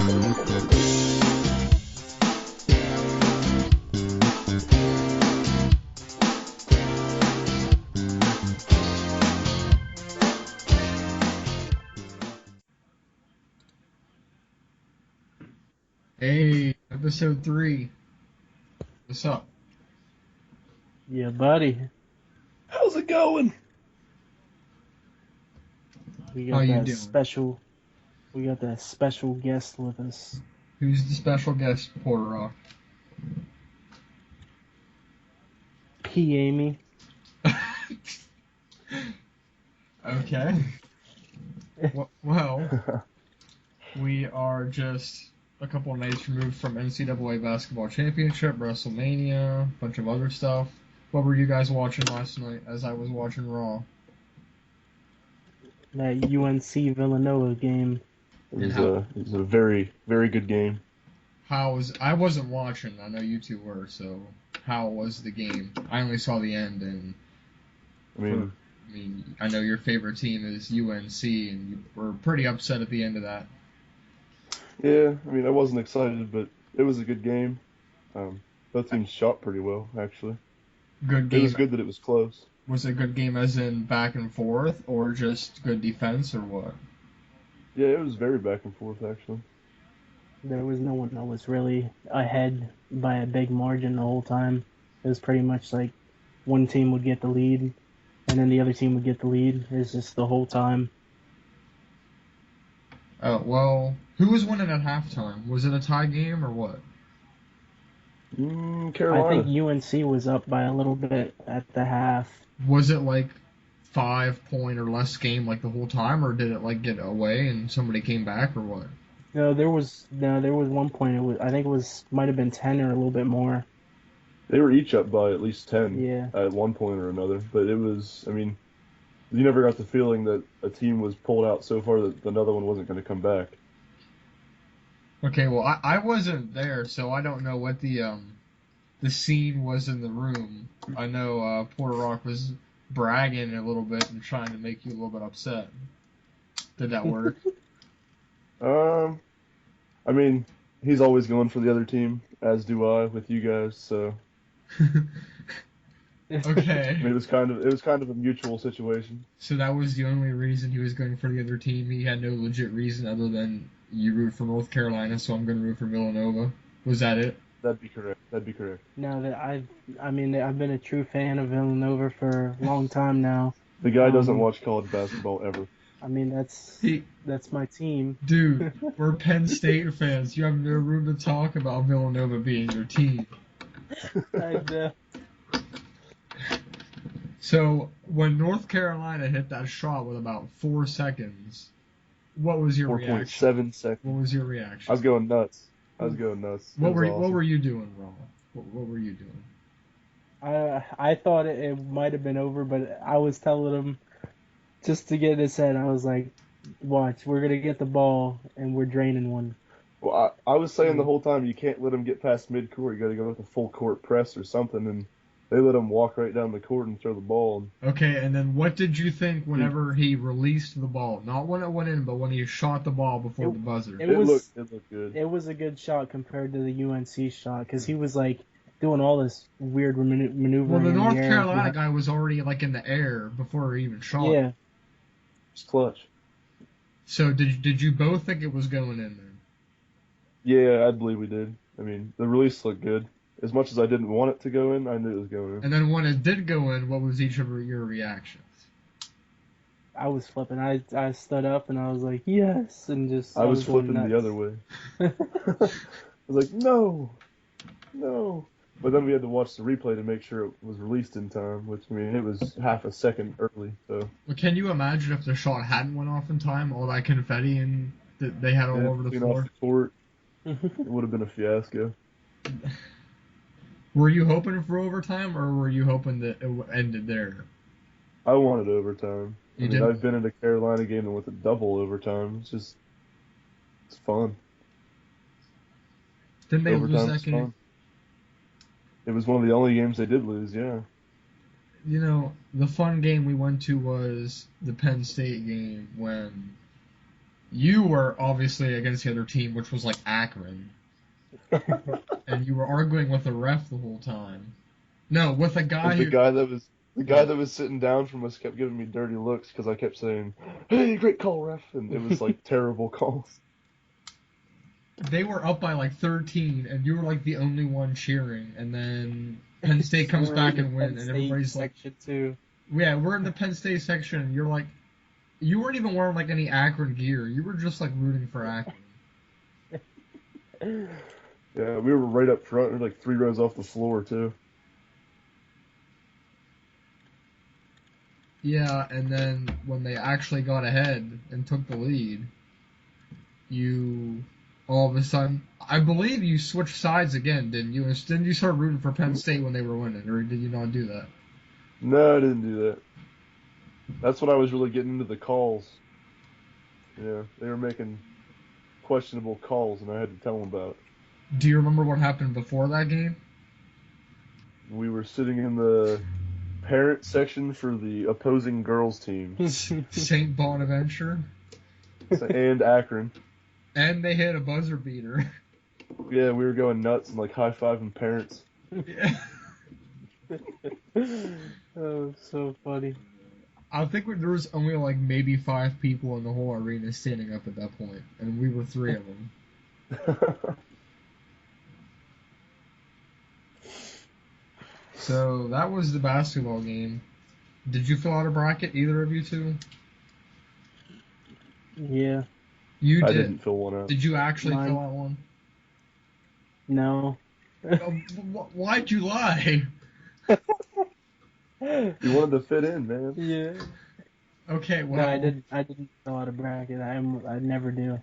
Hey, episode 3. What's up? Yeah, buddy. How's it going? We How got you that doing? special. We got that special guest with us. Who's the special guest, Porter Rock? P. Amy. Okay. Well, we are just a couple of nights removed from NCAA Basketball Championship, Wrestlemania, a bunch of other stuff. What were you guys watching last night as I was watching Raw? That UNC Villanova game. It was a very, very good game. I wasn't watching, I know you two were, so how was the game? I only saw the end, and I mean, I know your favorite team is UNC, and you were pretty upset at the end of that. yeah, I wasn't excited, but it was a good game. Both teams shot pretty well, actually. Good It game. was good that it was close. Was it a good game as in back and forth, or just good defense, or what? Yeah, it was very back and forth, actually. There was no one that was really ahead by a big margin the whole time. It was pretty much like one team would get the lead, and then the other team would get the lead. It was just the whole time. Oh, well, who was winning at halftime? Was it a tie game, or what? Carolina. I think UNC was up by a little bit at the half. Was it like 5-point or less game like the whole time, or did it like get away and somebody came back, or what? No, there was 1 point. I think it might have been 10 or a little bit more. They were each up by at least 10 Yeah. at one point or another. But it was, you never got the feeling that a team was pulled out so far that another one wasn't going to come back. Okay, well, I wasn't there, so I don't know what the scene was in the room. I know Porter Rock was bragging a little bit and trying to make you a little bit upset. Did that work? He's always going for the other team, as do I with you guys. So Okay. it was kind of a mutual situation. So that was the only reason he was going for the other team. He had no legit reason other than you root for North Carolina, so I'm going to root for Villanova. Was that it? That'd be correct. No, that I've been a true fan of Villanova for a long time now. The guy doesn't watch college basketball ever. That's my team. Dude, we're Penn State fans. You have no room to talk about Villanova being your team. So when North Carolina hit that shot with about 4 seconds, what was your reaction? 4.7 seconds. What was your reaction? I was going nuts. What were you doing, Ron? What were you doing? I thought it might have been over, but I was telling him just to get his head. I was like, "Watch, we're gonna get the ball and we're draining one." Well, I was saying the whole time you can't let him get past midcourt. You got to go with a full court press or something, and they let him walk right down the court and throw the ball. Okay, and then what did you think whenever he released the ball? Not when it went in, but when he shot the ball before the buzzer. It looked good. It was a good shot compared to the UNC shot because he was like doing all this weird maneuvering. Well, the North in the air. Carolina guy was already like in the air before he even shot. Yeah. It's clutch. So did you both think it was going in then? Yeah, I believe we did. The release looked good. As much as I didn't want it to go in, I knew it was going in. And then when it did go in, what was each of your reactions? I was flipping. I stood up and I was like, yes, and just. I was flipping nuts. the other way. I was like, no. But then we had to watch the replay to make sure it was released in time, which, it was half a second early. So. Well, can you imagine if the shot hadn't went off in time, all that confetti and that they had all over the floor? Off the court, it would have been a fiasco. Were you hoping for overtime, or were you hoping that it ended there? I wanted overtime. Did? I've been in a Carolina game with a double overtime. It's fun. Didn't they lose that game? Fun. It was one of the only games they did lose, yeah. The fun game we went to was the Penn State game when You were obviously against the other team, which was like Akron, and you were arguing with the ref the whole time. No, with a guy And the who. guy that was sitting down from us kept giving me dirty looks because I kept saying, "Hey, great call, ref," and it was like terrible calls. They were up by like 13, and you were like the only one cheering, and then Penn State comes back and wins, and everybody's like, section too. yeah, we're in the Penn State section, and you're like, you weren't even wearing like any Akron gear. You were just like rooting for Akron. Yeah, we were right up front, we were like 3 rows off the floor too. Yeah, and then when they actually got ahead and took the lead, you all of a sudden, I believe you switched sides again, didn't you? And didn't you start rooting for Penn State when they were winning, or did you not do that? No, I didn't do that. That's when I was really getting into the calls. Yeah, they were making questionable calls, and I had to tell them about it. Do you remember what happened before that game? We were sitting in the parent section for the opposing girls team, St. Bonaventure. and Akron. And they hit a buzzer beater. Yeah, we were going nuts and like high-fiving parents. Yeah. Oh, so funny. I think there was only like maybe 5 people in the whole arena standing up at that point, and we were 3 of them. So that was the basketball game. Did you fill out a bracket, either of you two? Yeah. You did. I didn't fill one out. Did you actually Mine. fill out one? No. Why'd you lie? You wanted to fit in, man. Yeah. Okay, well, No, I didn't fill out a bracket. I never do.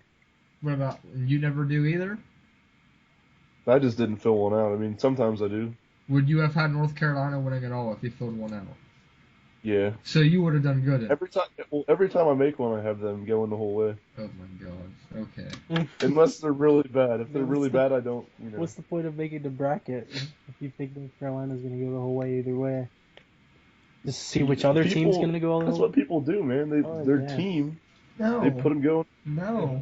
what about you? Never do either. I just didn't fill one out. I mean, sometimes I do. Would you have had North Carolina winning at all if you filled one out? Yeah. So you would have done good. Every time I make one, I have them going the whole way. Oh my god. Okay. Unless they're really bad. If they're really bad, I don't. You know. What's the point of making the bracket if you think North Carolina's going to go the whole way either way? Just see which other team's going to go all the That's way. what people do, man. Their team. No. They put them going. No.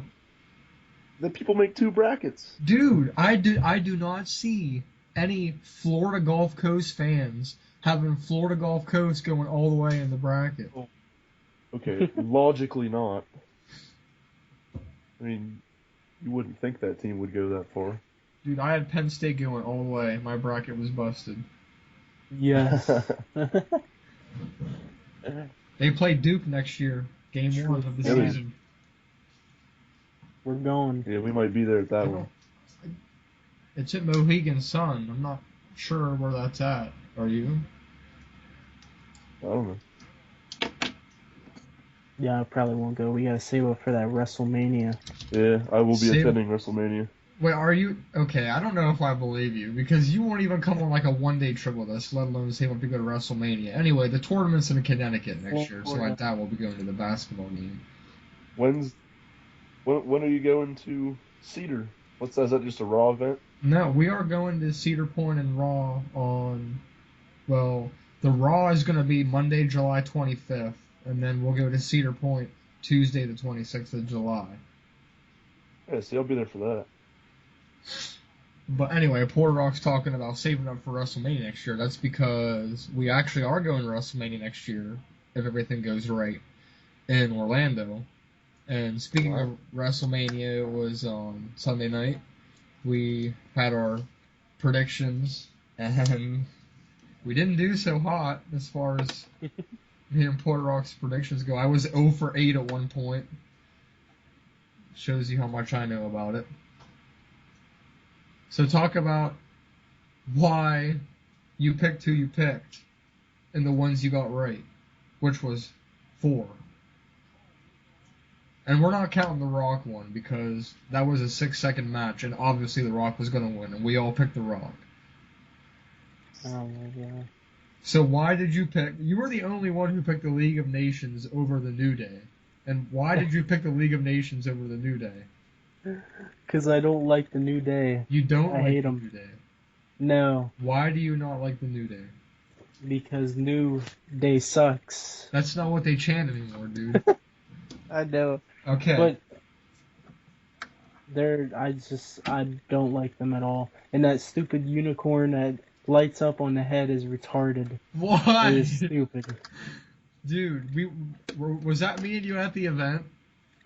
Then people make 2 brackets. Dude, I do not see any Florida Gulf Coast fans having Florida Gulf Coast going all the way in the bracket. Okay, logically not. I mean, you wouldn't think that team would go that far. Dude, I had Penn State going all the way. My bracket was busted. Yes. They play Duke next year, game 1 of the Yeah, season. We're going. Yeah, we might be there at that one. It's at Mohegan Sun. I'm not sure where that's at. Are you? I don't know. Yeah, I probably won't go. We got to save up for that Wrestlemania. Yeah, I will be Same. attending WrestleMania. Wait, are you? Okay, I don't know if I believe you, because you won't even come on like a one-day trip with us, let alone save up to go to WrestleMania. Anyway, the tournament's in Connecticut next year, so I doubt we'll be going to the basketball game. When are you going to Cedar? Is that just a Raw event? No, we are going to Cedar Point and Raw on, well, the Raw is going to be Monday, July 25th, and then we'll go to Cedar Point Tuesday, the 26th of July. Yeah, see, I'll be there for that. But anyway, Porter Rock's talking about saving up for WrestleMania next year. That's because we actually are going to WrestleMania next year, if everything goes right, in Orlando. And speaking of WrestleMania, it was on Sunday night. We had our predictions, and we didn't do so hot as far as me and Porter Rock's predictions go. I was 0 for 8 at one point. Shows you how much I know about it. So talk about why you picked who you picked and the ones you got right, which was 4. And we're not counting the Rock one because that was a 6-second match, and obviously the Rock was going to win, and we all picked the Rock. Oh my god. So why did you pick? You were the only one who picked the League of Nations over the New Day. And why did you pick the League of Nations over the New Day? Because I don't like the New Day. You don't I like hate the 'em. New Day. No, Why do you not like the New Day? because New Day sucks. That's not what they chant anymore, dude. I know. Okay. But I don't like them at all. And that stupid unicorn that lights up on the head is retarded. It Why? is stupid. Dude, was that me and you at the event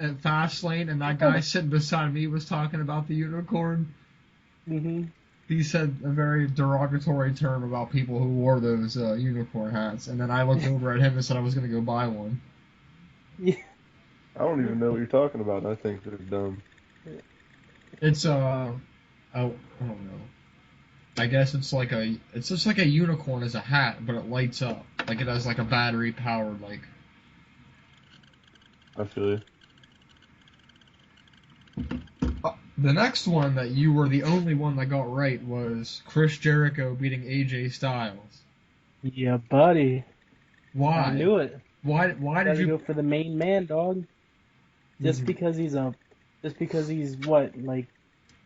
at Fastlane, and that guy sitting beside me was talking about the unicorn? Mm-hmm. He said a very derogatory term about people who wore those unicorn hats, and then I looked over at him and said I was going to go buy one. Yeah. I don't even know what you're talking about. I think they're dumb. It's I don't know. I guess it's just like a unicorn as a hat, but it lights up. Like it has like a battery powered like. I feel you. The next one that you were the only one that got right was Chris Jericho beating AJ Styles. Yeah, buddy. Why? I knew it. Why did you go for the main man, dog? Just Mhm. because he's what, like,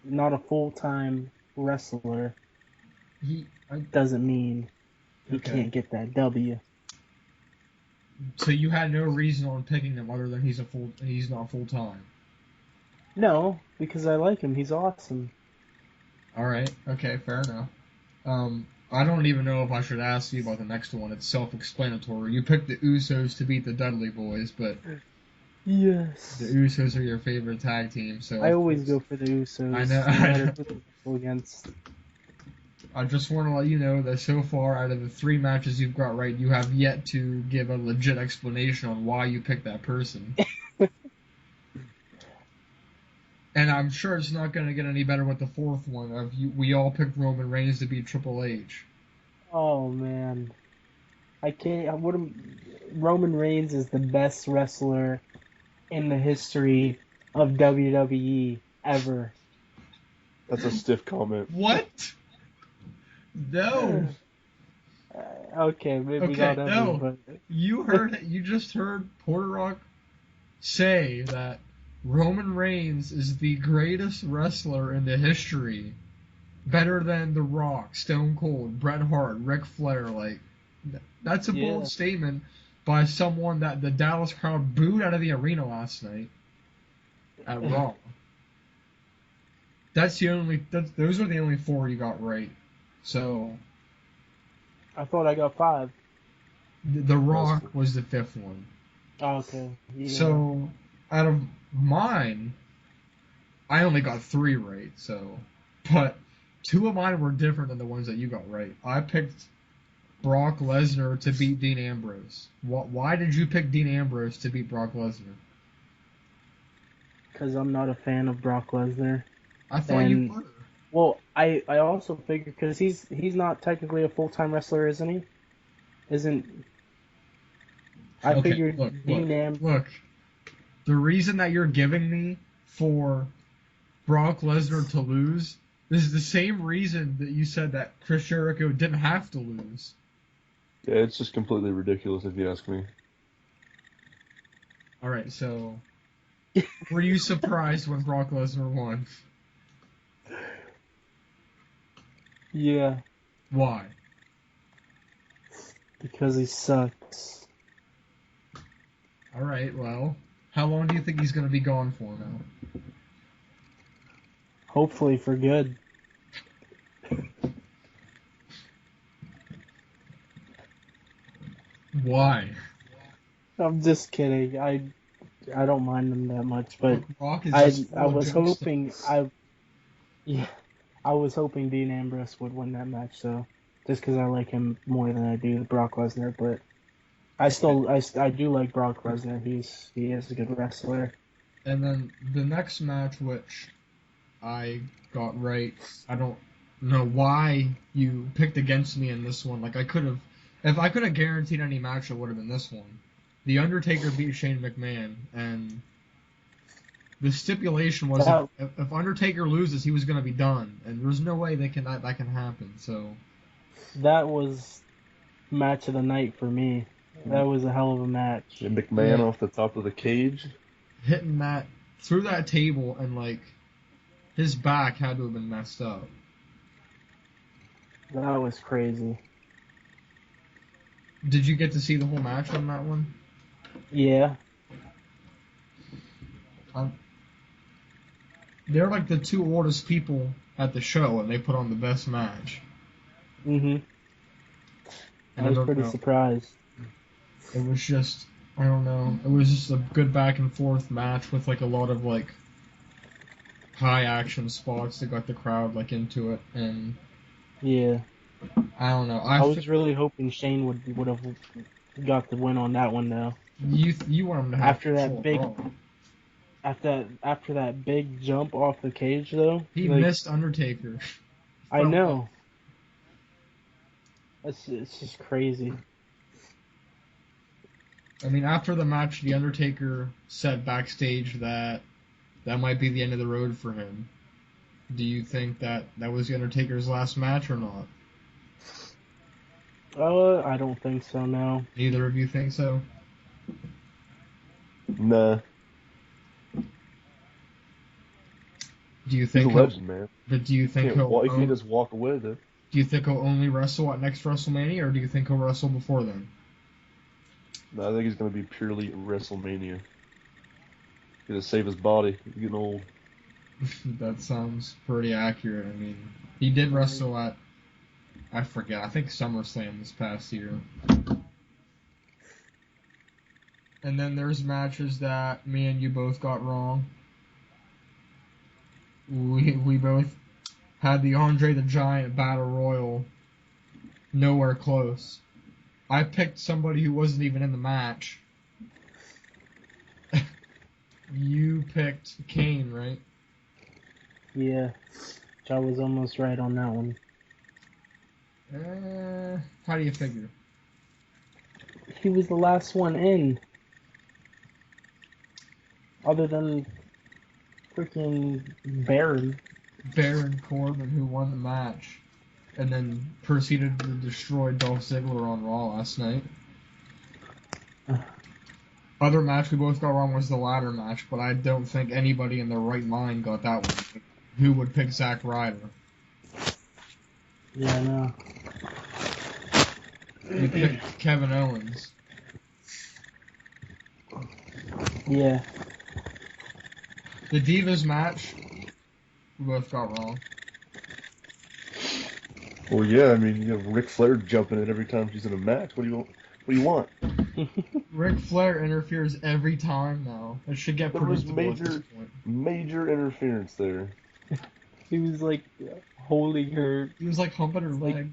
not a full-time wrestler doesn't mean he Okay. can't get that W. So you had no reason on picking him other than he's not full time. No, because I like him. He's awesome. All right. Okay. Fair enough. I don't even know if I should ask you about the next one. It's self-explanatory. You picked the Usos to beat the Dudley Boys, but Yes. the Usos are your favorite tag team, so I always go for the Usos. I know. No matter who they go against. I just want to let you know that so far, out of the 3 matches you've got right, you have yet to give a legit explanation on why you picked that person. And I'm sure it's not going to get any better with the 4th one. We all picked Roman Reigns to beat Triple H. Oh man, I can't. Roman Reigns is the best wrestler in the history of WWE ever. That's a stiff comment. What? No. Okay, maybe Okay, not ever, no. but You just heard Porter Rock say that Roman Reigns is the greatest wrestler in the history, better than The Rock, Stone Cold, Bret Hart, Ric Flair. Like, that's a bold statement by someone that the Dallas crowd booed out of the arena last night at Raw. Those are the only 4 you got right. So I thought I got 5. The Rock was the 5th one. Oh, okay. Yeah. So out of mine, I only got 3 right. So, but 2 of mine were different than the ones that you got right. I picked Brock Lesnar to beat Dean Ambrose. Why did you pick Dean Ambrose to beat Brock Lesnar? Because I'm not a fan of Brock Lesnar. I thought you were. Well, I also figured because he's not technically a full-time wrestler, isn't he? I figured Dean Ambrose. Look, the reason that you're giving me for Brock Lesnar to lose is the same reason that you said that Chris Jericho didn't have to lose. Yeah, it's just completely ridiculous if you ask me. All right, so were you surprised when Brock Lesnar won? Yeah. Why? Because he sucks. All right, well, how long do you think he's going to be gone for now? Hopefully for good. Why? I'm just kidding. I don't mind him that much, but Brock is I was hoping I was hoping Dean Ambrose would win that match, so just because I like him more than I do Brock Lesnar, but I do like Brock Lesnar. He is a good wrestler. And then the next match, which I got right, I don't know why you picked against me in this one. Like if I could have guaranteed any match, it would have been this one. The Undertaker beat Shane McMahon, and the stipulation was if Undertaker loses, he was going to be done, and there's no way that can happen. So that was match of the night for me. That was a hell of a match. And McMahon off the top of the cage, hitting that through that table, and like his back had to have been messed up. That was crazy. Did you get to see the whole match on that one? Yeah. they're like the two oldest people at the show, and they put on the best match. Mhm. And I I was don't pretty know. surprised. It was just, I don't know. It was just a good back and forth match with like a lot of like high action spots that got the crowd like into it, and Yeah. I don't know. I was really hoping Shane would have got the win on that one though. You want him to have After that control, big bro. after that big jump off the cage though, He like missed Undertaker. I Felt know. It's just crazy. I mean, after the match, the Undertaker said backstage that that might be the end of the road for him. Do you think that that was the Undertaker's last match or not? I don't think so, no. Neither of you think so? Nah, Do you he's a think he'll? legend, man. But do you think He can't just walk away though. do you think he'll only wrestle at next WrestleMania, or do you think he'll wrestle before then? No, I think he's gonna be purely WrestleMania. Gonna save his body. He's getting old. That sounds pretty accurate. I mean, he did wrestle at, I forget, I think SummerSlam this past year. And then there's matches that me and you both got wrong. We both had the Andre the Giant Battle Royal nowhere close. I picked somebody who wasn't even in the match. You picked Kane, right? Yeah. I was almost right on that one. How do you figure? He was the last one in. Other than freaking Baron. Baron Corbin, who won the match, and then proceeded to destroy Dolph Ziggler on Raw last night. Other match we both got wrong was the ladder match, but I don't think anybody in their right mind got that one. Who would pick Zack Ryder? Yeah, I know. You picked Kevin Owens. Yeah. The Divas match, we both got wrong. Well, yeah, I mean, you have Ric Flair jumping in every time she's in a match. What do you want? What do you want? Ric Flair interferes every time now. It should get There was predictable at this point. major interference there. He was like holding her. He was like humping her leg.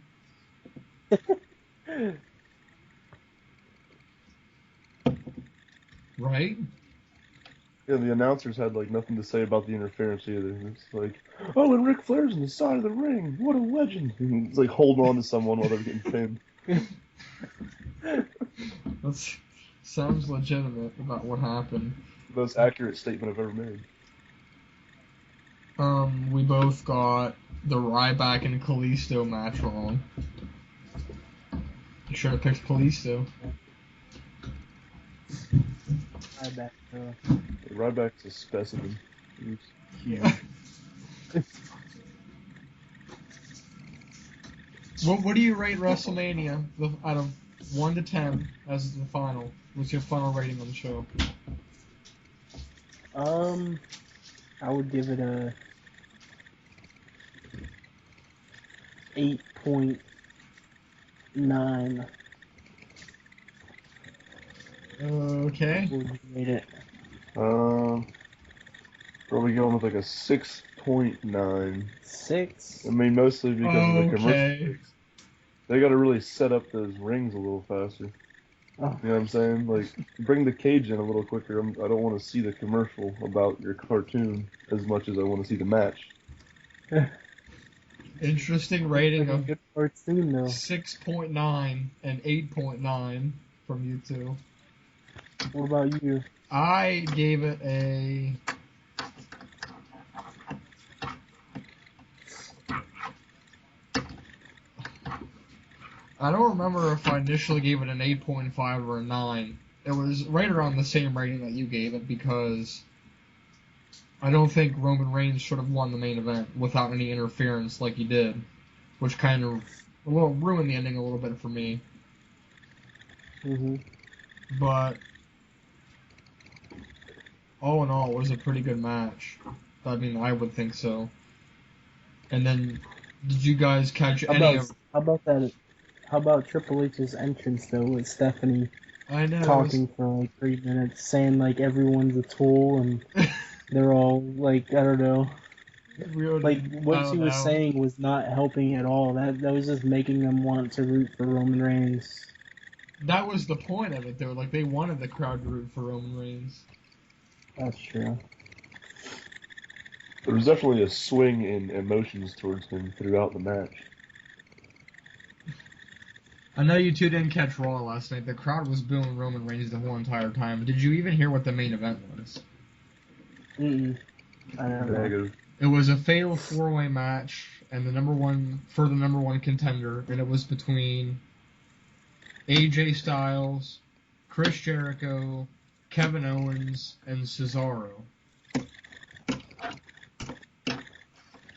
Right? Yeah, the announcers had like nothing to say about the interference either. It's like, oh, and Ric Flair's on the side of the ring. What a legend! And it's like holding on to someone while they're getting pinned. That sounds legitimate about what happened. The most accurate statement I've ever made. We both got the Ryback and Kalisto match wrong. You should have picked Kalisto. Ryback's a specimen. He's huge. What do you rate WrestleMania out of 1 to 10 as the final? What's your final rating on the show? I would give it a 8.9. Okay. What would you rate it? Probably going with like a 6.9. 6? I mean, mostly because of the commercial Okay. breaks. They got to really set up those rings a little faster. Oh. You know what I'm saying? Like, bring the cage in a little quicker. I don't want to see the commercial about your cartoon as much as I want to see the match. Interesting rating Like a of good cartoon though. 6.9 and 8.9 from you two. What about you? I gave it a... I don't remember if I initially gave it an 8.5 or a 9. It was right around the same rating that you gave it because I don't think Roman Reigns should have won the main event without any interference like he did, which kind of ruined the ending a little bit for me. But all in all, it was a pretty good match. I mean, I would think so. And then, did you guys catch How any about of? how about that? How about Triple H's entrance though, with Stephanie I know. talking for like 3 minutes, saying like everyone's a tool and they're all like I don't know. Like Really, I what she don't was know. saying was not helping at all. That was just making them want to root for Roman Reigns. That was the point of it, though. Like they wanted the crowd to root for Roman Reigns. That's true. There was definitely a swing in emotions towards him throughout the match. I know you two didn't catch Raw last night. The crowd was booing Roman Reigns the whole entire time. Did you even hear what the main event was? I don't know. Negative. It was a fatal four-way match, and the number one contender, and it was between AJ Styles, Chris Jericho, Kevin Owens, and Cesaro.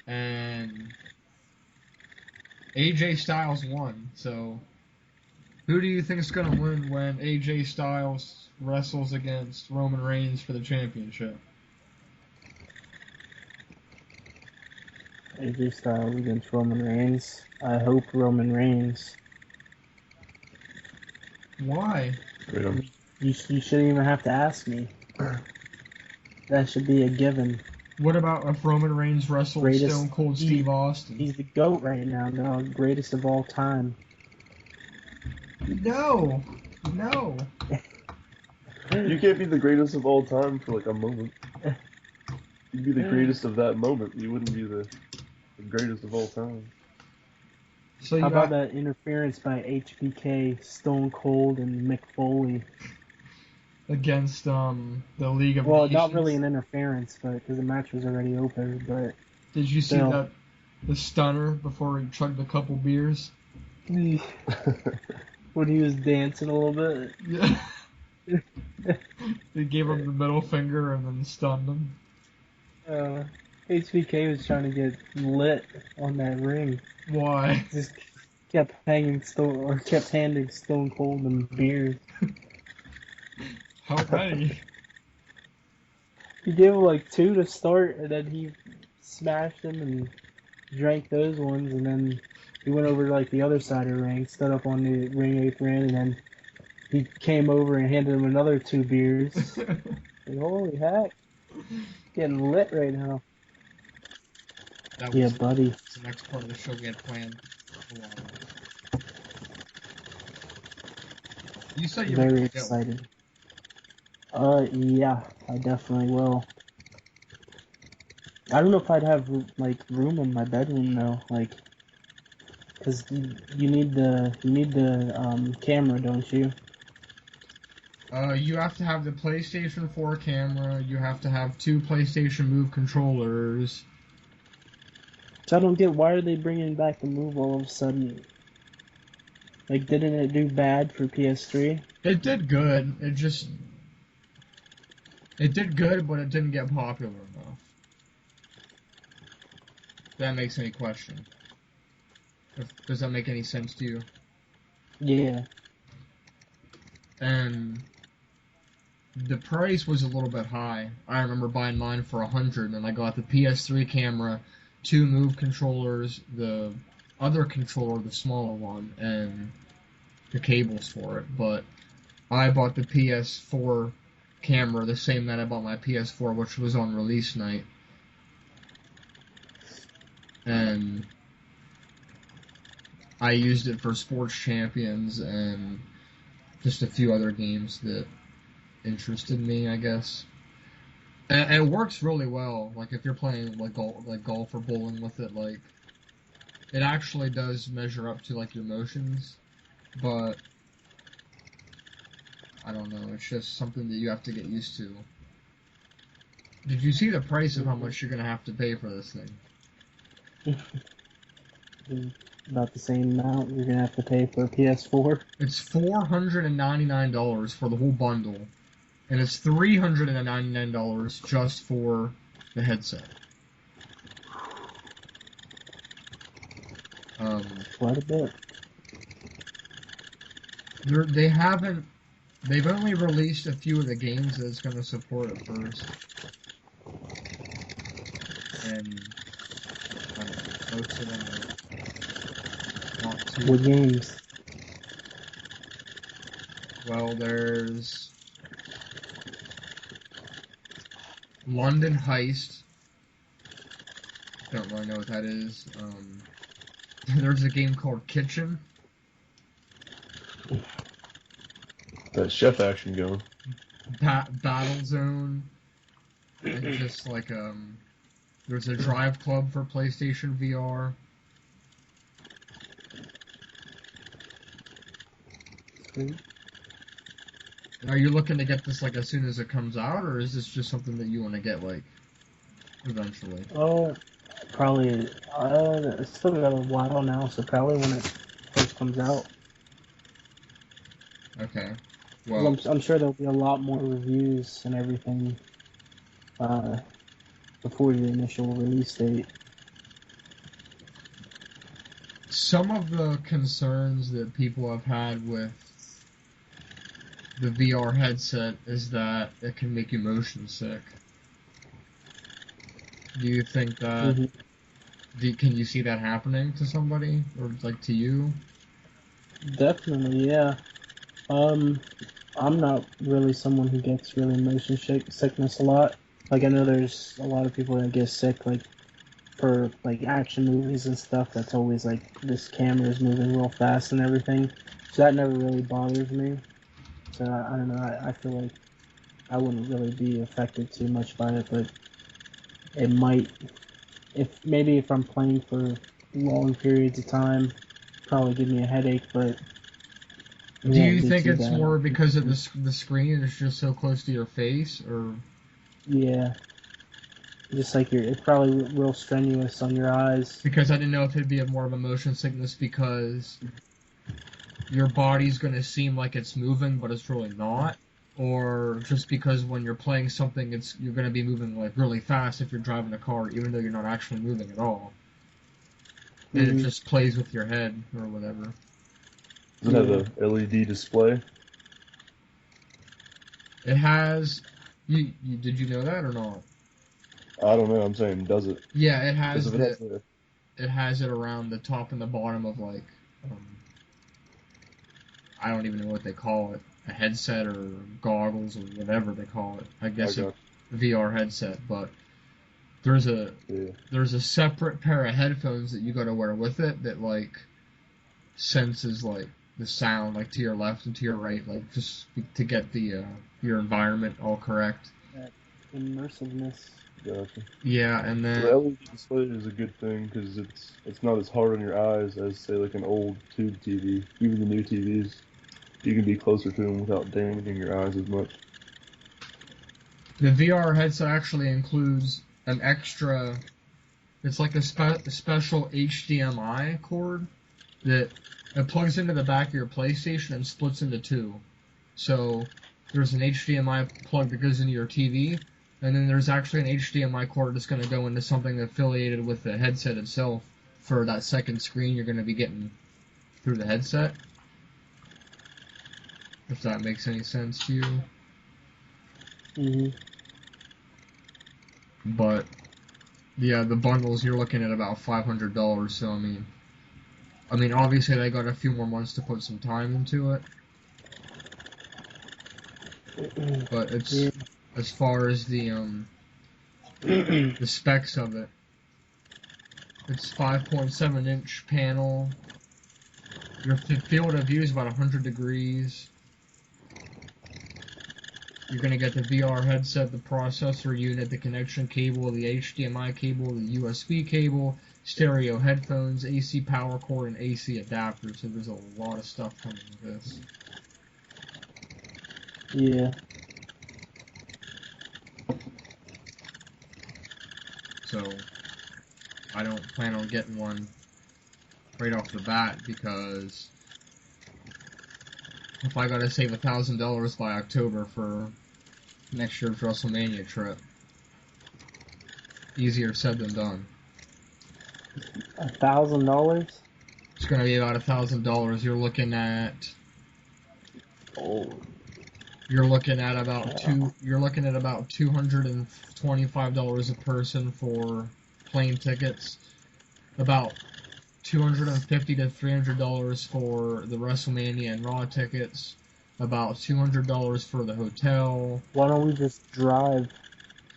And AJ Styles won, so who do you think is going to win when AJ Styles wrestles against Roman Reigns for the championship? AJ Styles against Roman Reigns. I hope Roman Reigns. Why? You shouldn't even have to ask me. That should be a given. What about if Roman Reigns wrestled Greatest- Stone Cold Steve Austin? He's the GOAT right now, dog. Greatest of all time. No. No. You can't be the greatest of all time for like a moment. You'd be the greatest of that moment. You wouldn't be the greatest of all time. So How you about that interference by HBK, Stone Cold, and Mick Foley? against the League of Well, Nations? not really an interference, but because the match was already open. But Did you see still. the stunner before he chugged a couple beers? When he was dancing a little bit. Yeah. They gave him the middle finger and then stunned him. HBK was trying to get lit on that ring. Why? Just kept handing Stone Cold them beers. How many? He gave him like 2 to start, and then he smashed them and drank those ones, and then he went over to like the other side of the ring, stood up on the ring apron, and then he came over and handed him another 2 beers. Like, holy heck, getting lit right now. That Yeah, was buddy. the next part of the show we had planned. You said you were Very gonna get one. excited. Yeah, I definitely will. I don't know if I'd have like room in my bedroom though, like, cause you need the camera, don't you? You have to have the PlayStation 4 camera. You have to have 2 PlayStation Move controllers. So I don't get why are they bringing back the Move all of a sudden? Like, didn't it do bad for PS3? It did good. It did good, but it didn't get popular enough. If that makes any question. Does that make any sense to you? Yeah. And the price was a little bit high. I remember buying mine for $100, and I got the PS3 camera, 2 Move controllers, the other controller, the smaller one, and the cables for it. But I bought the PS4 camera the same night I bought my PS4, which was on release night. And I used it for Sports Champions and just a few other games that interested me, I guess. And it works really well. Like if you're playing like golf or bowling with it, like it actually does measure up to like your motions, but I don't know. It's just something that you have to get used to. Did you see the price of how much you're gonna have to pay for this thing? About the same amount you're gonna have to pay for a PS4. It's $499 for the whole bundle, and it's $399 just for the headset. Quite a bit. They've only released a few of the games that it's going to support at first. and I don't know, most of them are not too What games? well. There's London Heist. Don't really know what that is. There's a game called Kitchen. That chef action going. Battle Zone, and just like there's a Drive Club for PlayStation VR. Are you looking to get this like as soon as it comes out, or is this just something that you want to get like eventually? Oh, probably. It's still got a while now, so probably when it first comes out. Okay. 'Cause Well, I'm sure there'll be a lot more reviews and everything before the initial release date. some of the concerns that people have had with the VR headset is that it can make you motion sick. Do you think that? Can you see that happening to somebody or like to you? Definitely, yeah. I'm not really someone who gets really motion sickness a lot. Like I know there's a lot of people that get sick like for like action movies and stuff. That's always like this camera is moving real fast and everything. So that never really bothers me. So I don't know. I feel like I wouldn't really be affected too much by it, but it might. If I'm playing for long periods of time, probably give me a headache, but it Do you won't be think too it's bad. more because of the screen is just so close to your face, or Yeah, just like it's probably real strenuous on your eyes. because I didn't know if it'd be more of a motion sickness because your body's going to seem like it's moving, but it's really not, or just because when you're playing something, you're going to be moving like really fast if you're driving a car, even though you're not actually moving at all, and it Mhm. just plays with your head or whatever. Does it have a LED display? It has. Did you know that or not? I don't know. I'm saying, does it? Yeah, it Because has if it has it has it around the top and the bottom of like I don't even know what they call it, a headset or goggles or whatever they call it. I guess a VR headset, but there's a there's a separate pair of headphones that you got to wear with it that like senses like the sound like to your left and to your right, like just to get the your environment all correct. That immersiveness. Gotcha. Yeah, and The then LED display is a good thing because it's not as hard on your eyes as say like an old tube TV. Even the new TVs, you can be closer to them without damaging your eyes as much. the VR headset actually includes an extra. It's like a special HDMI cord that it plugs into the back of your PlayStation and splits into two. So there's an HDMI plug that goes into your TV, and then there's actually an HDMI cord that's going to go into something affiliated with the headset itself for that second screen you're going to be getting through the headset. If that makes any sense to you. Hmm. But yeah, the bundles you're looking at about $500. So I mean, obviously they got a few more months to put some time into it. But it's as far as the specs of it, it's 5.7-inch panel. Your field of view is about 100 degrees. You're gonna get the VR headset, the processor unit, the connection cable, the HDMI cable, the USB cable, stereo headphones, AC power cord, and AC adapter. So there's a lot of stuff coming with this. Yeah. So I don't plan on getting one right off the bat because if I gotta save $1,000 by October for next year's Wrestlemania trip, easier said than done. $1,000? It's gonna be about $1,000. You're looking at Oh. You're looking at about $225 a person for plane tickets, about $250 to $300 for the WrestleMania and Raw tickets, about $200 for the hotel. Why don't we just drive?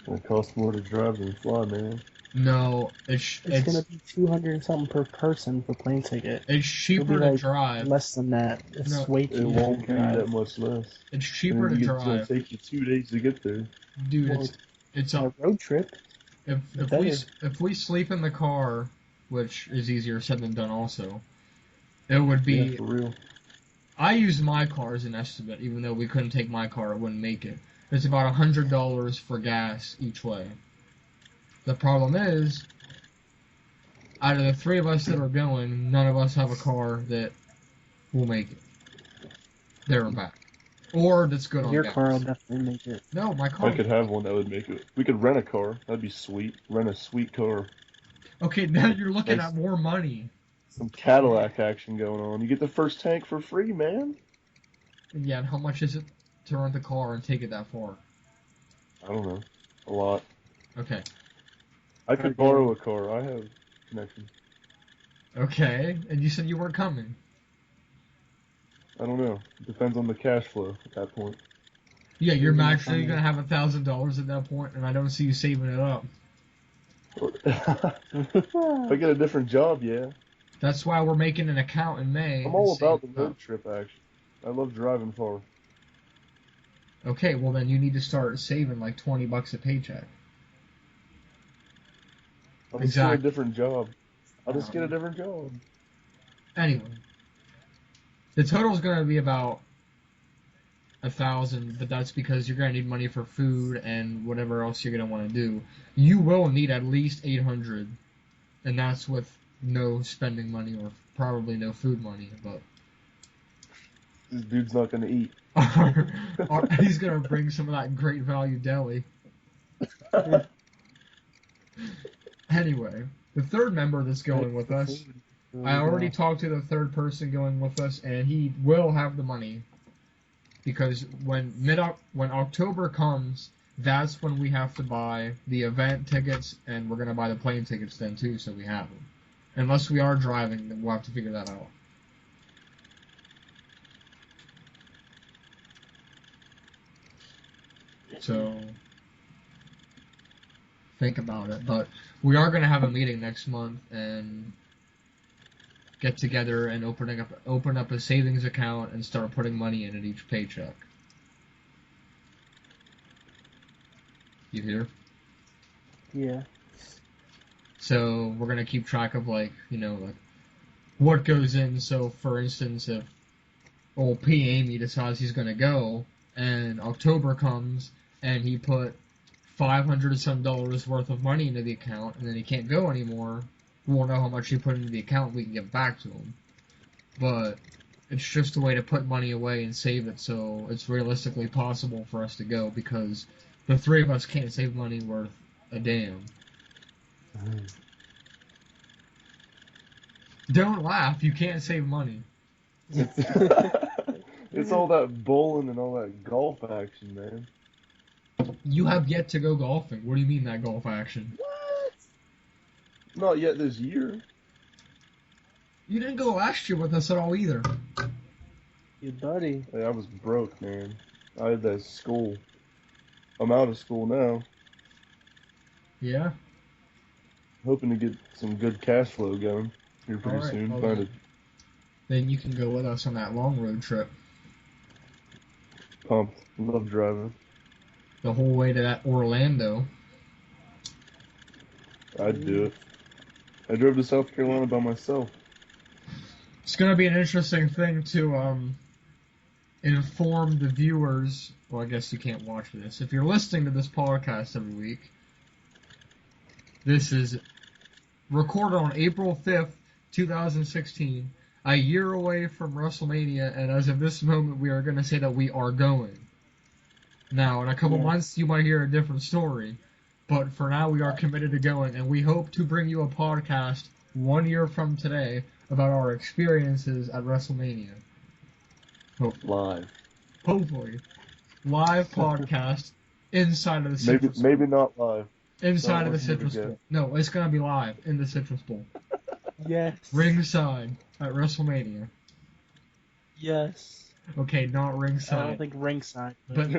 It costs more to drive than fly, man. No, It's gonna be 200 something per person for plane ticket. it's It'll be cheaper to like drive. less than that. It's No, way It cheaper won't to be drive. that much less. It's cheaper to It's gonna drive. take you 2 days to get there. Dude, Well, it's On a a road trip, if better. if we sleep in the car, which is easier said than done also, it would be Yeah, for real. I used my car as an estimate, even though we couldn't take my car, it wouldn't make it. It's about $100 for gas each way. The problem is, out of the three of us that are going, none of us have a car that will make it there and back, or that's good on Your gas. car will definitely make it. No, my car. I could have one that would make it. We could rent a car. That'd be sweet. Rent a sweet car. Okay, now you're looking Nice. at more money. Some Cadillac action going on. You get the first tank for free, man. Yeah, and how much is it to rent the car and take it that far? I don't know. A lot. Okay. I could borrow a car. I have connection. Okay, and you said you weren't coming. I don't know. It depends on the cash flow at that point. Yeah, you're You're actually coming. gonna have $1,000 at that point, and I don't see you saving it up. If I get a different job, yeah. That's why we're making an account in May. I'm all and about the saving road up. trip action. I love driving far. Okay, well then you need to start saving like $20 a paycheck. I'll just get a Exactly. different job. I'll just get a different job. Anyway, the total's gonna be about 1,000, but that's because you're gonna need money for food and whatever else you're gonna want to do. You will need at least 800, and that's with no spending money or probably no food money. But This dude's not gonna eat. he's gonna bring some of that great value deli. Anyway, the third member that's going with us, I already talked to the third person going with us, and he will have the money. Because when October comes, that's when we have to buy the event tickets, and we're gonna buy the plane tickets then too, so we have them. Unless we are driving, then we'll have to figure that out. So think about it. But we are gonna have a meeting next month and get together and open up a savings account and start putting money in at each paycheck. You hear? Yeah. So we're gonna keep track of like what goes in. So for instance, if old P. Amy decides he's gonna go and October comes and he put $500 some worth of money into the account and then he can't go anymore, we'll know how much he put into the account. We can give back to him. But it's just a way to put money away and save it so it's realistically possible for us to go because the three of us can't save money worth a damn. Don't laugh. You can't save money. It's all that bowling and all that golf action, man. You have yet to go golfing. What do you mean that golf action? What? Not yet this year. You didn't go last year with us at all either. You buddy. Hey, I was broke, man. I had that school. I'm out of school now. Yeah? Hoping to get some good cash flow going here pretty Alright, soon. well then you can go with us on that long road trip. Pumped. Love driving. The whole way to that Orlando. I'd do it. I drove to South Carolina by myself. It's going to be an interesting thing to inform the viewers. Well, I guess you can't watch this. If you're listening to this podcast every week, this is recorded on April 5th, 2016, a year away from WrestleMania, and as of this moment, we are going to say that we are going. Now, in a couple months, you might hear a different story, but for now, we are committed to going, and we hope to bring you a podcast 1 year from today about our experiences at WrestleMania. Live. Hopefully. Live podcast inside of the Super Maybe not live. Inside of the looking to Citrus go. Bowl. No, it's gonna be live in the Citrus Bowl. Yes. Ringside at WrestleMania. Yes. Okay, not I don't ringside. think ringside. But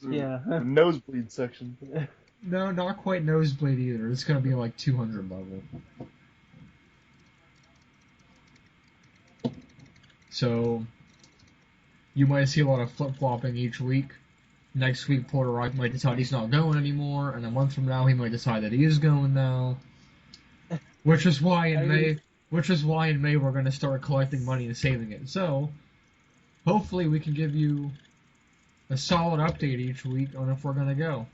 Yeah. The nosebleed section. no, not quite nosebleed either. It's gonna be like 200 level. So you might see a lot of flip-flopping each week. Next week, Porter Rock might decide he's not going anymore, and a month from now, he might decide that he is going now. Which is why in May we're going to start collecting money and saving it. So hopefully we can give you a solid update each week on if we're going to go.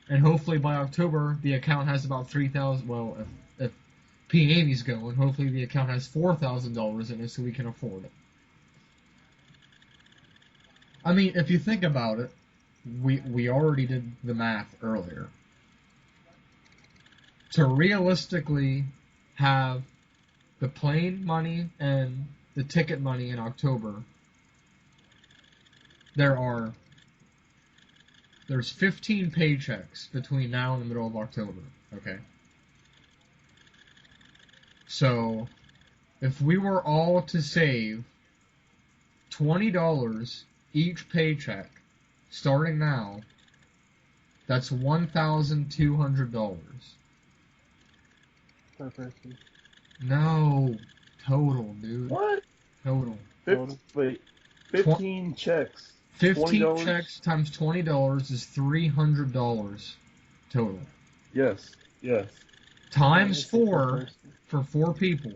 And hopefully by October the account has about 3,000. Well, if P. Navy's going, hopefully the account has $4,000 in it so we can afford it. I mean, if you think about it, we already did the math earlier. To realistically have the plane money and the ticket money in October, there's 15 paychecks between now and the middle of October, okay? So, if we were all to save $20 each paycheck, starting now, that's $1,200. Per person. No, total, dude. What? Total. Wait, 15 checks. 15 $20? checks times $20 is $300 total. Yes. Times Per 4 person. for 4 people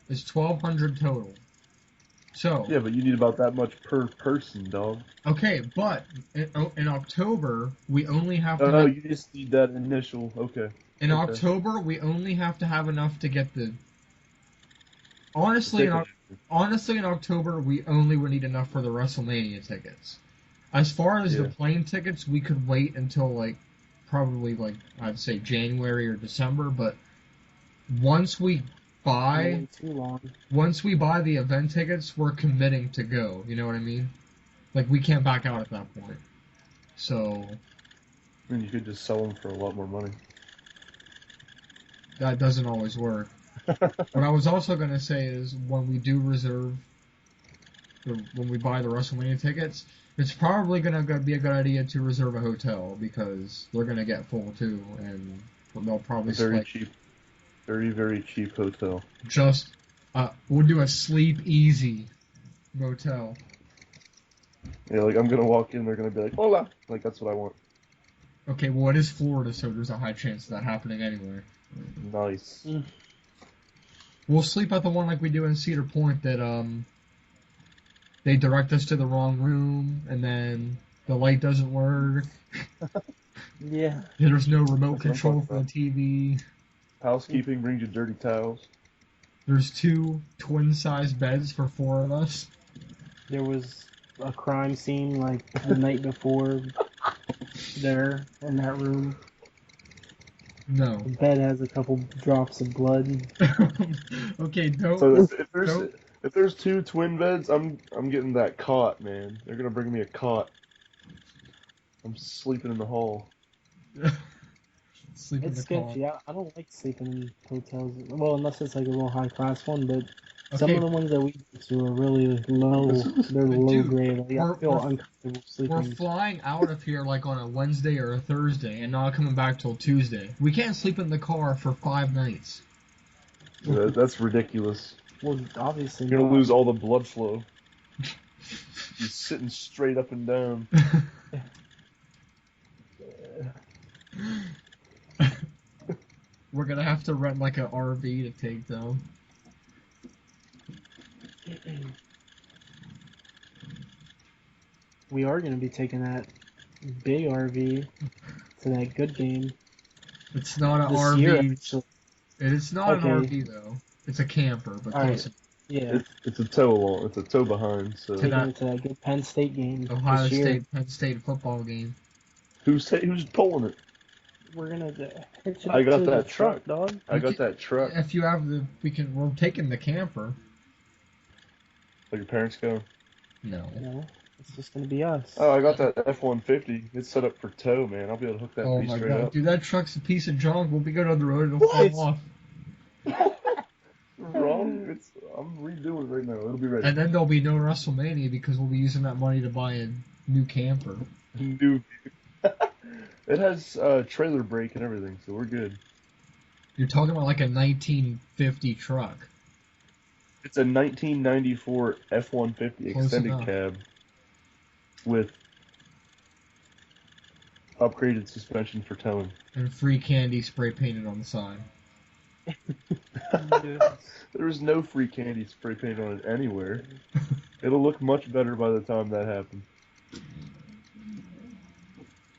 is $1,200 total. So Yeah, but you need about that much per person, dog. okay, but in October we only have to. No, you just need that initial. Okay. In Okay. October we only have to have enough to get the. Honestly, in October we only would need enough for the WrestleMania tickets. As far as the plane tickets, we could wait until probably I'd say January or December. But once we buy the event tickets, we're committing to go. You know what I mean? Like we can't back out at that point. So. And you could just sell them for a lot more money. That doesn't always work. What I was also going to say is when we do when we buy the WrestleMania tickets, it's probably going to be a good idea to reserve a hotel because they're going to get full too, and they'll probably Cheap, very, very cheap hotel. We'll do a sleep easy motel. Yeah, I'm going to walk in, they're going to be like, hola! That's what I want. Okay, well, it is Florida, so there's a high chance of that happening anyway. Nice. We'll sleep at the one like we do in Cedar Point that they direct us to the wrong room and then the light doesn't work. Yeah. There's no remote control for the TV. Housekeeping brings you dirty towels. There's 2 twin-sized beds for 4 of us. There was a crime scene the night before there in that room. No. The bed has a couple drops of blood. Okay, don't. So if there's 2 twin beds, I'm getting that cot, man. They're gonna bring me a cot. I'm sleeping in the hall. Sleep in It's the car. sketchy. I don't like sleeping in hotels. Well, unless it's a real high class one, but some of the ones that we go to are really low. They're low grade. I feel uncomfortable sleeping. We're flying out of here on a Wednesday or a Thursday and not coming back till Tuesday. We can't sleep in the car for 5 nights. Yeah, that's ridiculous. Well, obviously You're gonna lose all the blood flow. You're sitting straight up and down. We're gonna have to rent an RV to take them. We are going to be taking that big RV to that good game. It's not an this RV. Year, actually. It's not an RV though. It's a camper, but close. Yeah. It's a tow along. It's a tow behind. So to that good Penn State game. Ohio State Penn State football game. Who's pulling it? We're gonna hitch it I got to that the truck, dog. I got that truck. If you have we're taking the camper. Are your parents go? No. No. It's just gonna be us. Oh, I got that F-150. It's set up for tow, man. I'll be able to hook that Oh piece my straight god, up. dude, that truck's a piece of junk. We'll be going on the road and it'll What? fall off. Wrong? I'm redoing it right now. It'll be ready. And then there'll be no WrestleMania because we'll be using that money to buy a new camper. New. It has trailer brake and everything, so we're good. You're talking about like a 1950 truck. It's a 1994 F-150 Close extended enough. cab with upgraded suspension for towing. And free candy spray painted on the side. There's no free candy spray painted on it anywhere. It'll look much better by the time that happens.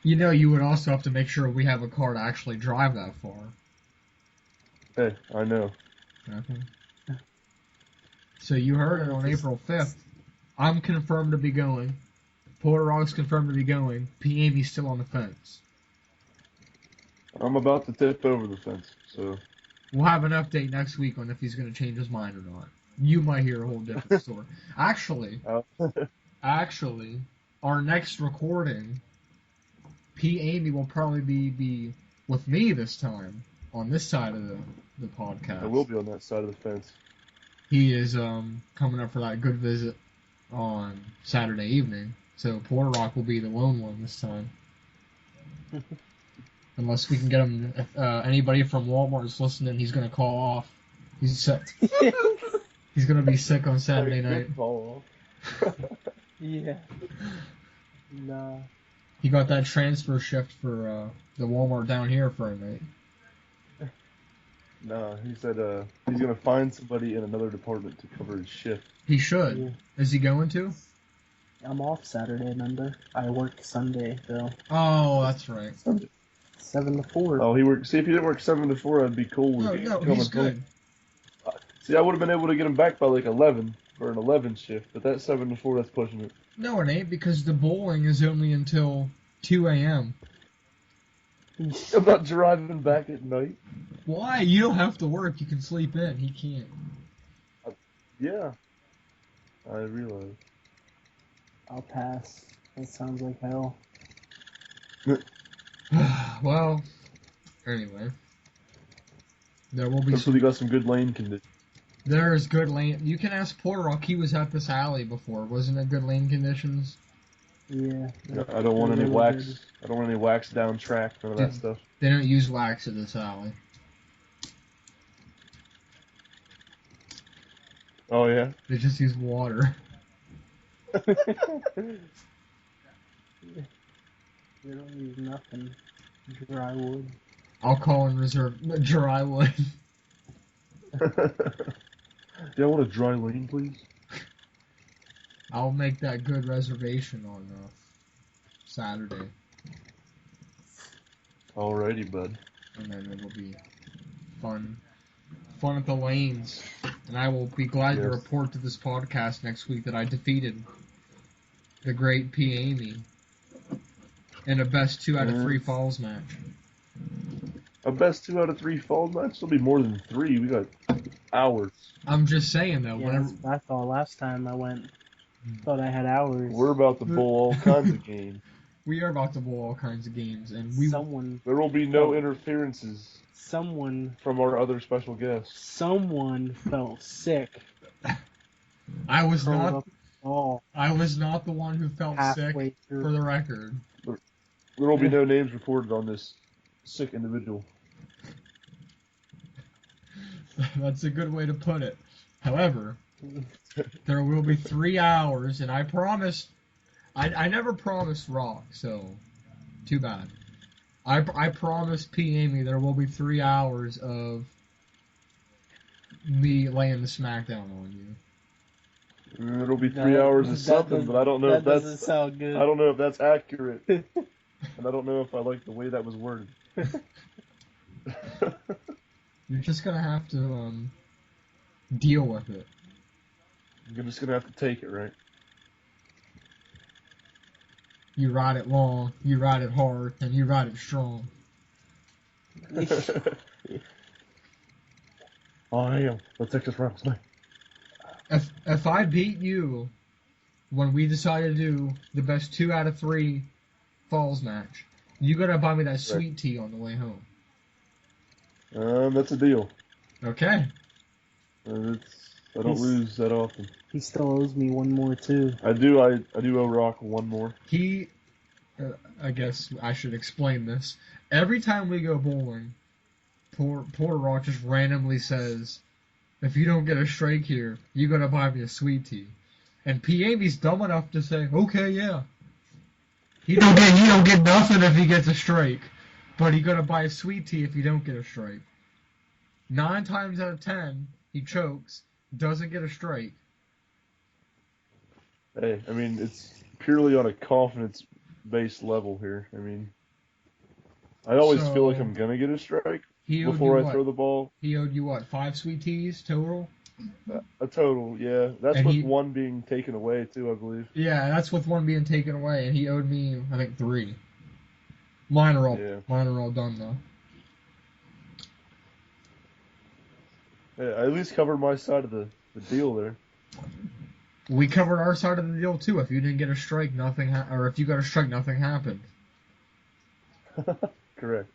You know, you would also have to make sure we have a car to actually drive that far. Hey, I know. Okay. So you heard it on April 5th. I'm confirmed to be going. Porter Rock's confirmed to be going. P. Amy's still on the fence. I'm about to tip over the fence, so We'll have an update next week on if he's going to change his mind or not. You might hear a whole different story. Actually, our next recording, P. Amy will probably be with me this time on this side of the podcast. I will be on that side of the fence. He is coming up for that good visit on Saturday evening, so Porter Rock will be the lone one this time. Unless we can get him, if anybody from Walmart is listening, he's going to call off. He's sick. He's going to be sick on Saturday night. Fall Yeah. Nah. He got that transfer shift for the Walmart down here for a night. Nah, he said he's gonna find somebody in another department to cover his shift. He should. Yeah. Is he going to? I'm off Saturday, remember? I work Sunday, though. Oh, that's right. 7 to 4. Oh, he worked. See, if he didn't work 7 to 4, I'd be cool with No, him no, coming he's home. good. See, I would have been able to get him back by like 11 for an 11 shift, but that 7 to 4, that's pushing it. No, it ain't, because the bowling is only until 2 a.m. I'm not driving back at night. Why? You don't have to work. You can sleep in. He can't. Yeah, I realize. I'll pass. That sounds like hell. Well, anyway. There will be Hopefully, we got some good lane conditions. There is good lane. You can ask Porter Rock. He was at this alley before. Wasn't it good lane conditions? Yeah. I don't want any Really wax. good. I don't want any wax down track. None of that stuff. They don't use wax at this alley. Oh yeah. They just use water. They don't use nothing. Dry wood. I'll call and reserve dry wood. Yeah, I want a dry lane, please. I'll make that good reservation on Saturday, Alrighty, bud. and then it will be fun at the lanes. And I will be glad to Yes. report to this podcast next week that I defeated the great P. Amy in a best 2 out of 3 falls match. A best 2 out of 3 falls match? It'll be more than 3. We got hours. I'm just saying though, Yeah, whenever that's what I thought last time I went. Thought I had hours. We're about to bowl all kinds of games. we are about to bowl all kinds of games, and Someone There will be no interferences from our other special guests. Someone felt sick. I was curled not up all I was not the one who felt sick, halfway through. for the record. There will be no names recorded on this sick individual. That's a good way to put it. However, there will be 3 hours, and I promised. I never promised Rock, so too bad. I promised P. Amy there will be 3 hours of me laying the smackdown on you. It'll be 3 hours of something, but I don't know if that doesn't that's. sound good. I don't know if that's accurate, and I don't know if I like the way that was worded. You're just gonna have to deal with it. You're just gonna have to take it, right? You ride it long, you ride it hard, and you ride it strong. I am the Texas Rattlesnake. If I beat you when we decide to do the best 2 out of 3 falls match, you gotta buy me that sweet tea on the way home. That's a deal. Okay. I don't lose that often. He still owes me one more too. I do owe Rock one more. I guess I should explain this. Every time we go bowling, poor Rock just randomly says, if you don't get a strike here, you gotta buy me a sweet tea. And P. Amy's dumb enough to say, okay, yeah. He don't get nothing if he gets a strike, but he gotta buy a sweet tea if you don't get a strike. 9 times out of 10, he chokes, doesn't get a strike. Hey, I mean, it's purely on a confidence-based level here. I mean, I always feel like I'm gonna get a strike before I throw the ball. He owed you what, 5 sweet teas total? A total, yeah. That's with one being taken away too, I believe. Yeah, that's with one being taken away, and he owed me, I think, 3. Mine are all done though. Yeah, I at least covered my side of the deal there. We covered our side of the deal too. If you didn't get a strike, or if you got a strike, nothing happened. Correct.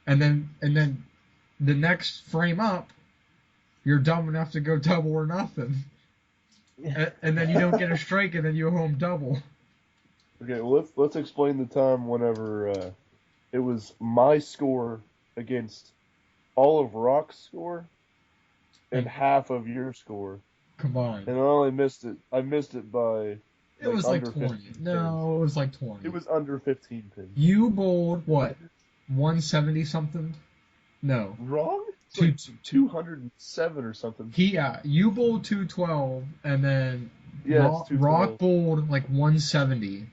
And then the next frame up, you're dumb enough to go double or nothing. And then you don't get a strike, and then you home double. Okay, well let's explain the time whenever it was my score against all of Rock's score and half of your score combined. And I only missed it. I missed it by. It was like 20. No, it was like 20. It was under 15 pins. You bowled what? 170 something? No. Wrong? It's like 207 or something. You bowled 212, and then Rock bowled like 170,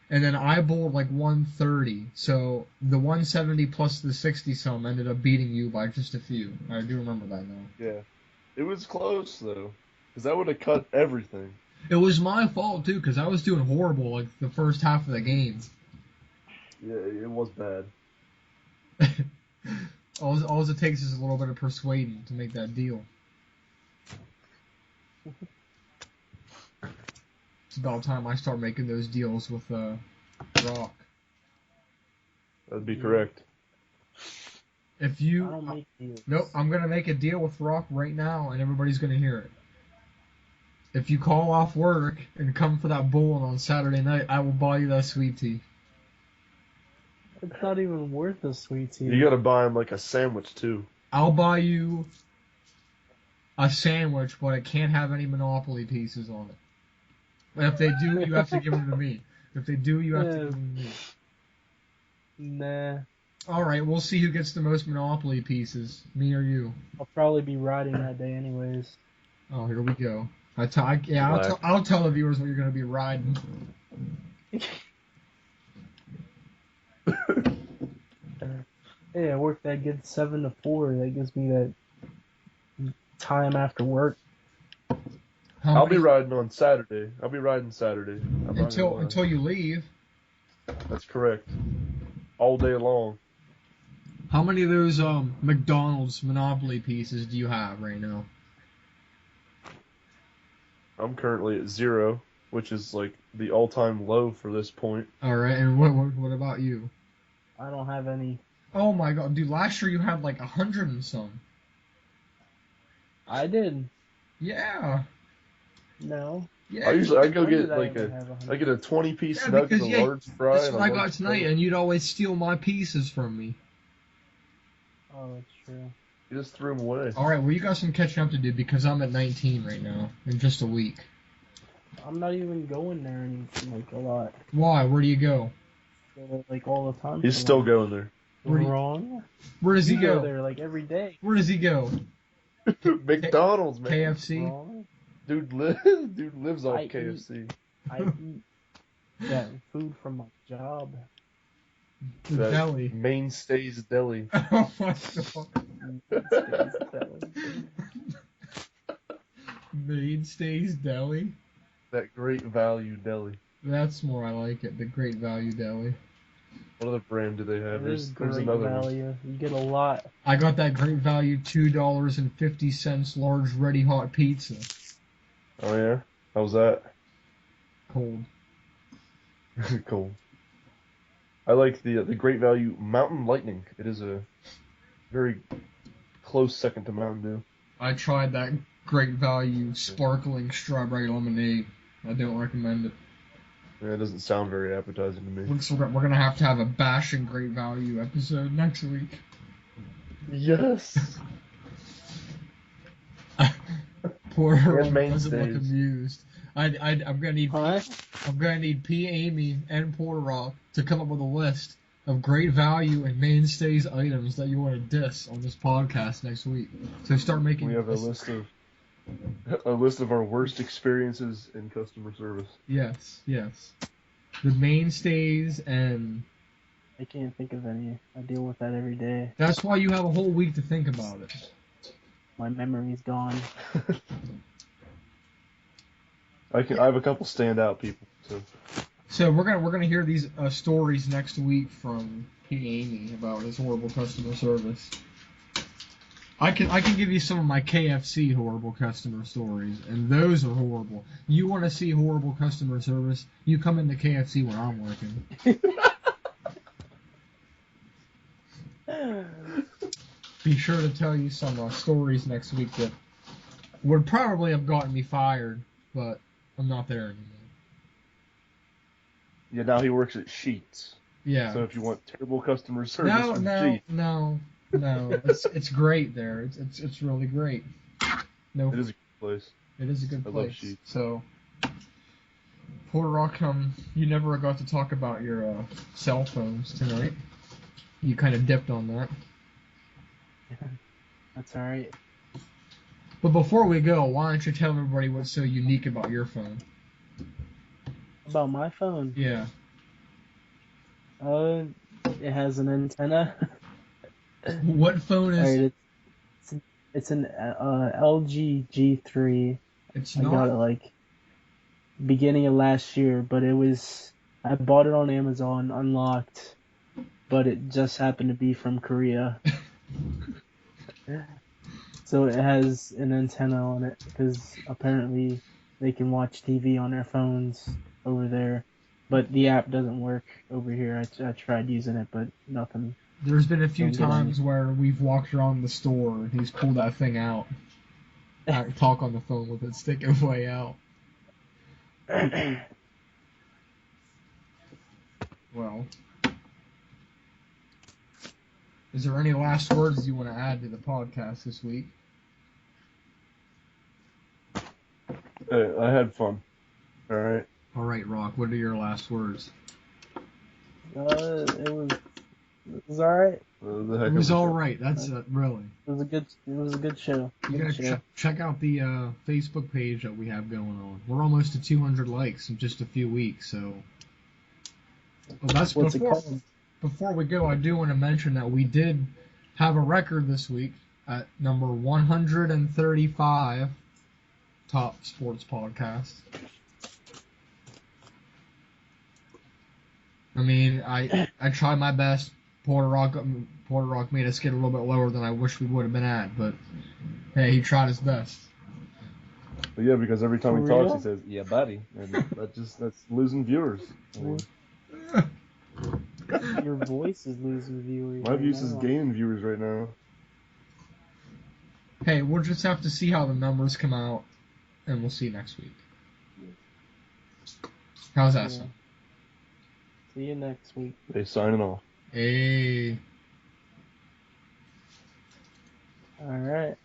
and then I bowled like 130. So the 170 plus the 60 some ended up beating you by just a few. I do remember that now. Yeah, it was close though, because that would have cut everything. It was my fault too, because I was doing horrible like the first half of the game. Yeah, it was bad. All it takes is a little bit of persuading to make that deal. It's about time I start making those deals with Rock. That'd be correct. If you... I don't make deals. Nope, I'm going to make a deal with Rock right now, and everybody's going to hear it. If you call off work and come for that bowling on Saturday night, I will buy you that sweet tea. It's not even worth a sweet tea. You gotta buy him like a sandwich too. I'll buy you a sandwich, but it can't have any Monopoly pieces on it. And if they do, you have to give them to me. If they do, you have to give them to me. Nah. Alright, we'll see who gets the most Monopoly pieces, me or you. I'll probably be riding that day anyways. Oh, here we go. I'll tell the viewers what you're going to be riding. Hey, I work that good 7 to 4. That gives me that time after work. I'll be riding on Saturday. I'll be riding Saturday. Until you leave. That's correct. All day long. How many of those McDonald's Monopoly pieces do you have right now? I'm currently at 0, which is like the all-time low for this point. All right, and what about you? I don't have any. Oh my god, dude! Last year you had like 100 and some. I did. Yeah. No. Yeah. I go get like I get a 20-piece nugget, a large fry. That's what I got tonight, and you'd always steal my pieces from me. Oh, that's true. You just threw them away. All right, well you got some catching up to do because I'm at 19 right now in just a week. I'm not even going there like a lot. Why? Where do you go? Like all the time. He's still going there. Wrong. Where does he go? There like every day. Where does he go? McDonald's, man. KFC. Wrong. Dude lives off KFC. I eat that food from my job. The deli. Mainstays Deli. Oh my god. Mainstays Deli. That Great Value Deli. That's more I like it. The Great Value Deli. What other brand do they have? There's another value. one. You get a lot. I got that Great Value $2.50 large ready hot pizza. Oh yeah? How's that? Cold. Cool. I like the Great Value Mountain Lightning. It is a very close second to Mountain Dew. I tried that Great Value sparkling strawberry lemonade. I don't recommend it. Yeah, it doesn't sound very appetizing to me. So we're going to have a bashing Great Value episode next week. Yes. Poor And Earl doesn't look mainstays. amused. I'm gonna need Huh? I'm gonna need P. Amy and Porter Rock to come up with a list of Great Value and mainstays items that you want to diss on this podcast next week. So start making. We have a list of our worst experiences in customer service. Yes. The mainstays, and I can't think of any. I deal with that every day. that's why you have a whole week to think about it. My memory's gone. I have a couple standout people. So we're gonna hear these stories next week from P. Amy about his horrible customer service. I can give you some of my KFC horrible customer stories, and those are horrible. You want to see horrible customer service? You come into KFC when I'm working. Be sure to tell you some stories next week that would probably have gotten me fired, but I'm not there anymore. Yeah, now he works at Sheets. Yeah. So if you want terrible customer service from Sheets, No. It's great there. It's really great. No, it is a good place. it is a good I love place. Sheets. So, Porter Rock, you never got to talk about your cell phones tonight. You kind of dipped on that. That's alright. But before we go, why don't you tell everybody what's so unique about your phone? About my phone? Yeah. It has an antenna. What phone is? Alright, it's an LG G3. It's I not. got it like beginning of last year, but I bought it on Amazon unlocked, but it just happened to be from Korea. So it has an antenna on it because apparently they can watch TV on their phones over there, but the app doesn't work over here. I tried using it, but nothing. There's been a few Don't get times where we've walked around the store and he's pulled that thing out. I talk on the phone with it sticking way out. Well, is there any last words you want to add to the podcast this week? Hey, I had fun. All right. All right, Rock. What are your last words? It was alright. It was all right. That's really. It was a good show. You Good gotta show. check out the Facebook page that we have going on. We're almost to 200 likes in just a few weeks, so. Well, that's What's it before. called? Before we go, I do want to mention that we did have a record this week at number 135 top sports podcast. I mean, I tried my best. Porter Rock made us get a little bit lower than I wish we would have been at, but hey, he tried his best. But yeah, because every time For he talks, real? he says, "Yeah, buddy," and that's losing viewers. I mean, Your voice is losing viewers. my right views is now. gaining viewers right now. Hey, we'll just have to see how the numbers come out, and we'll see next week. How's that Yeah. sound? See you next week. They signing off. Hey. All right.